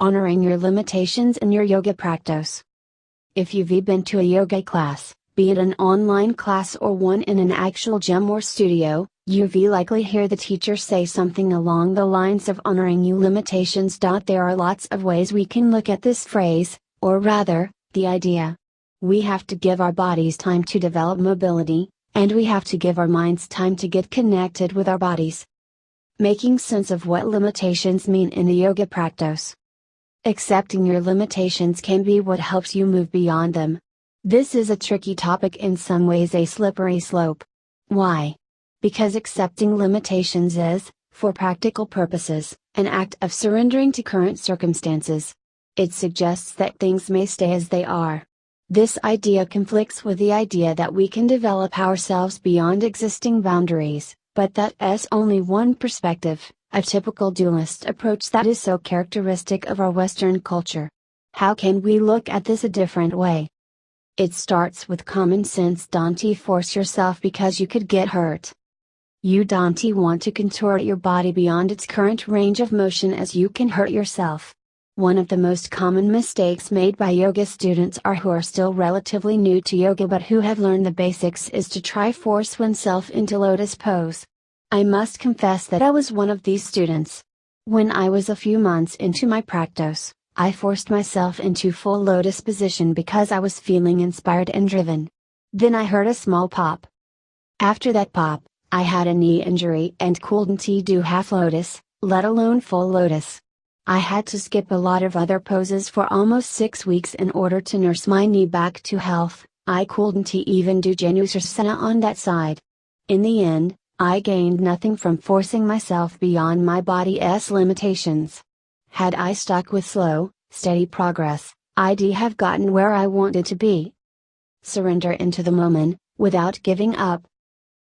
Honoring your limitations in your yoga practice. If you've been to a yoga class, be it an online class or one in an actual gym or studio, you've likely hear the teacher say something along the lines of honoring your limitations. There are lots of ways we can look at this phrase, or rather, the idea. We have to give our bodies time to develop mobility, and we have to give our minds time to get connected with our bodies. Making sense of what limitations mean in the yoga practice. Accepting your limitations can be what helps you move beyond them. This is a tricky topic, in some ways a slippery slope. Why? Because accepting limitations is, for practical purposes, an act of surrendering to current circumstances. It suggests that things may stay as they are. This idea conflicts with the idea that we can develop ourselves beyond existing boundaries, but that's only one perspective, a typical dualist approach that is so characteristic of our Western culture. How can we look at this a different way? It starts with common sense. Don't force yourself because you could get hurt. You don't want to contort your body beyond its current range of motion, as you can hurt yourself. One of the most common mistakes made by yoga students who are still relatively new to yoga but who have learned the basics is to try force oneself into lotus pose. I must confess that I was one of these students. When I was a few months into my practice, I forced myself into full lotus position because I was feeling inspired and driven. Then I heard a small pop. After that pop, I had a knee injury and couldn't do half lotus, let alone full lotus. I had to skip a lot of other poses for almost 6 weeks in order to nurse my knee back to health. I couldn't even do Janusarsana on that side. In the end, I gained nothing from forcing myself beyond my body's limitations. Had I stuck with slow, steady progress, I'd have gotten where I wanted to be. Surrender into the moment, without giving up.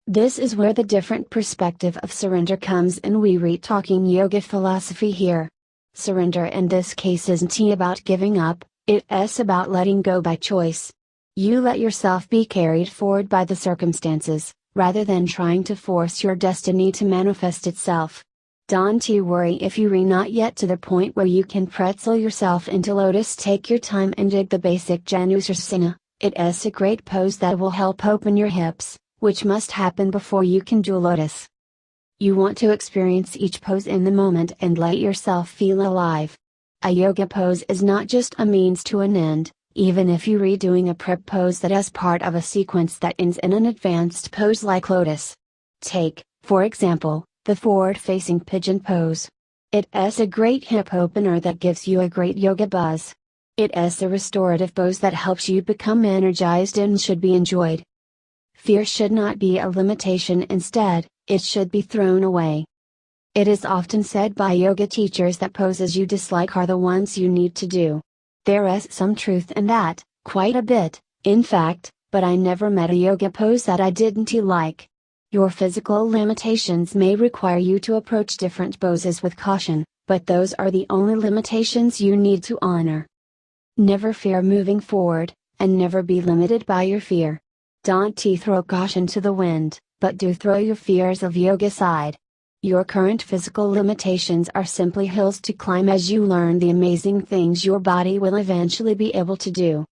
This is where the different perspective of surrender comes in. We're talking yoga philosophy here. Surrender in this case isn't about giving up, it's about letting go by choice. You let yourself be carried forward by the circumstances, rather than trying to force your destiny to manifest itself. Don't worry if you're not yet to the point where you can pretzel yourself into lotus. Take your time and dig the basic Janusarsana. It's a great pose that will help open your hips, which must happen before you can do lotus. You want to experience each pose in the moment and let yourself feel alive. A yoga pose is not just a means to an end, even if you're redoing a prep pose that is part of a sequence that ends in an advanced pose like lotus. Take, for example, the forward-facing pigeon pose. It's a great hip opener that gives you a great yoga buzz. It's a restorative pose that helps you become energized and should be enjoyed. Fear should not be a limitation. Instead, it should be thrown away. It is often said by yoga teachers that poses you dislike are the ones you need to do. There is some truth in that, quite a bit, in fact, but I never met a yoga pose that I didn't like. Your physical limitations may require you to approach different poses with caution, but those are the only limitations you need to honor. Never fear moving forward, and never be limited by your fear. Don't throw caution to the wind, but do throw your fears of yoga aside. Your current physical limitations are simply hills to climb as you learn the amazing things your body will eventually be able to do.